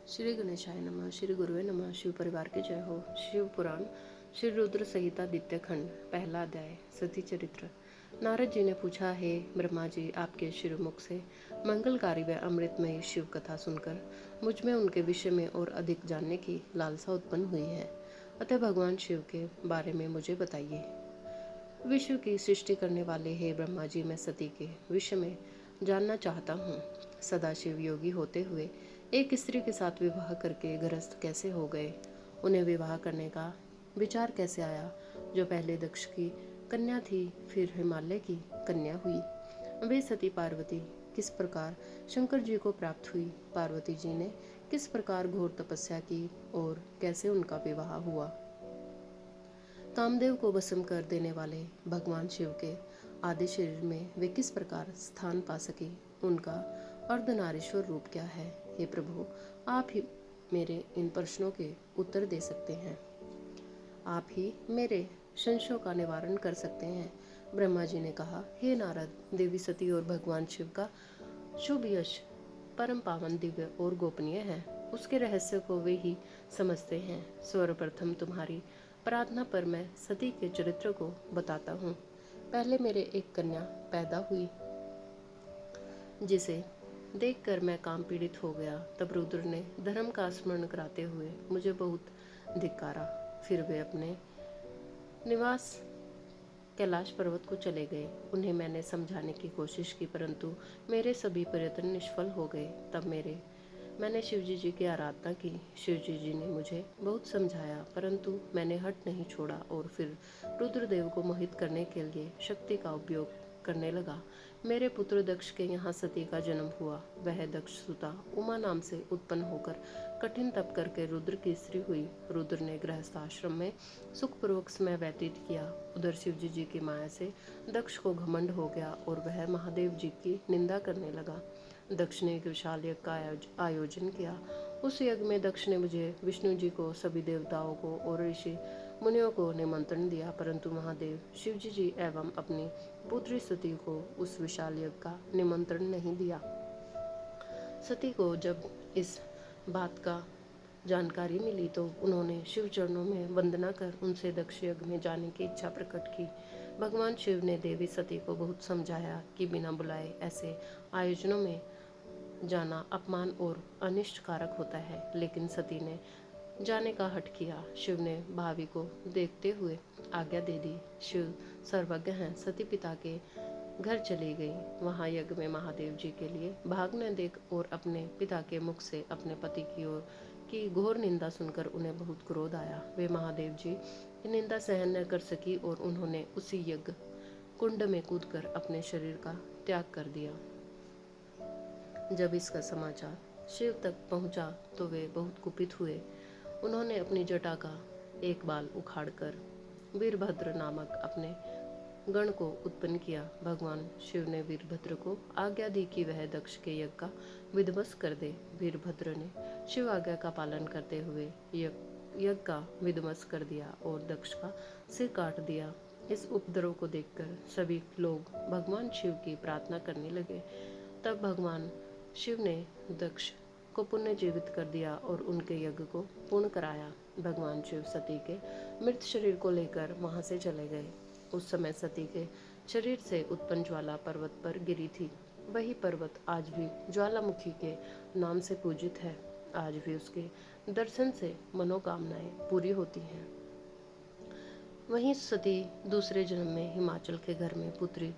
श्री गणेशाय नमः। श्री गुरुवे नमः। शिव परिवार की जय हो। शिव पुराण श्री रुद्र संहिता द्वितीय खंड पहला अध्याय सती चरित्र। नारद जी ने पूछा, हे ब्रह्मा जी, आपके शिरोमुख से मंगलकारी व अमृतमयी शिव कथा सुनकर मुझ में उनके विषय में और अधिक जानने की लालसा उत्पन्न हुई है। अतः भगवान शिव के बारे में मुझे बताइए। विश्व की सृष्टि करने वाले हे ब्रह्मा जी, मैं सती के विषय में जानना चाहता हूँ। सदाशिव योगी होते हुए एक स्त्री के साथ विवाह करके गृहस्थ कैसे हो गए? उन्हें विवाह करने का विचार कैसे आया, जो पहले दक्ष की कन्या थी फिर हिमालय की कन्या हुई? वे सती पार्वती किस प्रकार शंकर जी को प्राप्त हुई? पार्वती जी ने किस प्रकार घोर तपस्या की और कैसे उनका विवाह हुआ? कामदेव को भस्म कर देने वाले भगवान शिव के आदि शरीर में वे किस प्रकार स्थान पा सके? उनका अर्धनारीश्वर रूप क्या है? हे प्रभु, आप ही मेरे इन प्रश्नों के उत्तर दे सकते हैं। आप ही मेरे संशयों का निवारण कर सकते हैं। ब्रह्मा जी ने कहा, हे नारद, देवी सती और भगवान शिव का शुभ यश परम पावन, दिव्य और गोपनीय है। उसके रहस्य को वे ही समझते हैं। सर्वप्रथम तुम्हारी प्रार्थना पर मैं सती के चरित्र को बताता हूँ। पहले मेरे एक कन्या पैदा हुई, जिसे देखकर मैं काम पीड़ित हो गया। तब रुद्र ने धर्म का स्मरण कराते हुए मुझे बहुत धिक्कारा। फिर वे अपने निवास कैलाश पर्वत को चले गए। उन्हें मैंने समझाने की कोशिश की, परंतु मेरे सभी प्रयत्न निष्फल हो गए। तब मैंने शिवजी जी की आराधना की। शिवजी जी ने मुझे बहुत समझाया, परंतु मैंने हट नहीं छोड़ा और फिर रुद्रदेव को मोहित करने के लिए शक्ति का उपयोग करने लगा। मेरे पुत्र दक्ष के यहाँ सती का जन्म हुआ। वह दक्ष सुता उमा नाम से उत्पन्न होकर कठिन तप करके रुद्र की स्त्री हुई। रुद्र ने गृहस्थ आश्रम में सुखपूर्वक समय व्यतीत किया। उधर शिवजी जी की माया से दक्ष को घमंड हो गया और वह महादेव जी की निंदा करने लगा। दक्ष ने एक विशाल यज्ञ का आयोजन किया। उस यज्ञ में दक्ष ने मुझे, विष्णु जी को, सभी देवताओं को और ऋषि मुनियों को निमंत्रण दिया, परंतु महादेव शिवजी जी एवं अपनी पुत्री सती को उस विशाल यज्ञ का निमंत्रण नहीं दिया। सती को जब इस बात का जानकारी मिली तो उन्होंने शिव चरणों में वंदना कर उनसे दक्ष यज्ञ में जाने की इच्छा प्रकट की। भगवान शिव ने देवी सती को बहुत समझाया कि बिना बुलाए ऐसे आयोजनों में जाना अपमान और अनिष्टकारक होता है, लेकिन सती ने जाने का हठ किया। शिव ने भावी को देखते हुए आज्ञा दे दी। शिव सर्वज्ञ हैं। सती पिता के घर चली गई। वहां यज्ञ में महादेव जी के लिए भाग न देख और अपने पिता के मुख से अपने पति की ओर की घोर निंदा सुनकर उन्हें बहुत क्रोध आया। वे महादेव जी की निंदा सहन न कर सकी और उन्होंने उसी यज्ञ कुंड में कूदकर अपने शरीर का त्याग कर दिया। जब इसका समाचार शिव तक पहुंचा तो वे बहुत कुपित हुए। उन्होंने अपनी जटा का एक बाल उखाड़कर वीरभद्र नामक अपने गण को उत्पन्न किया। भगवान शिव ने वीरभद्र को आज्ञा दी कि वह दक्ष के यज्ञ का विध्वंस कर दे। वीरभद्र ने शिव आज्ञा का पालन करते हुए यज्ञ का विध्वंस कर दिया और दक्ष का सिर काट दिया। इस उपद्रव को देखकर सभी लोग भगवान शिव की प्रार्थना करने लगे। तब भगवान शिव ने दक्ष को पुनः जीवित कर दिया और उनके यज्ञ को पूर्ण कराया। भगवान शिव सती के मृत शरीर को लेकर वहां से चले गए। उस समय सती के शरीर से उत्पन्न ज्वाला पर्वत पर गिरी थी। वही पर्वत आज भी ज्वालामुखी के नाम से पूजित है। आज भी उसके दर्शन से मनोकामनाएं पूरी होती हैं। वहीं सती दूसरे जन्म में हिमाचल के घर में पुत्री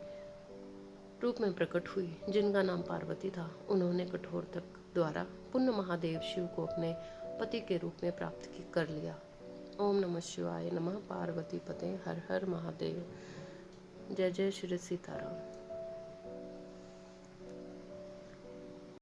रूप में प्रकट हुई, जिनका नाम पार्वती था। उन्होंने कठोर तप द्वारा पुण्य महादेव शिव को अपने पति के रूप में प्राप्त कर लिया। ओम नमः शिवाय नमः। पार्वती पते हर हर महादेव। जय जय श्री सीताराम।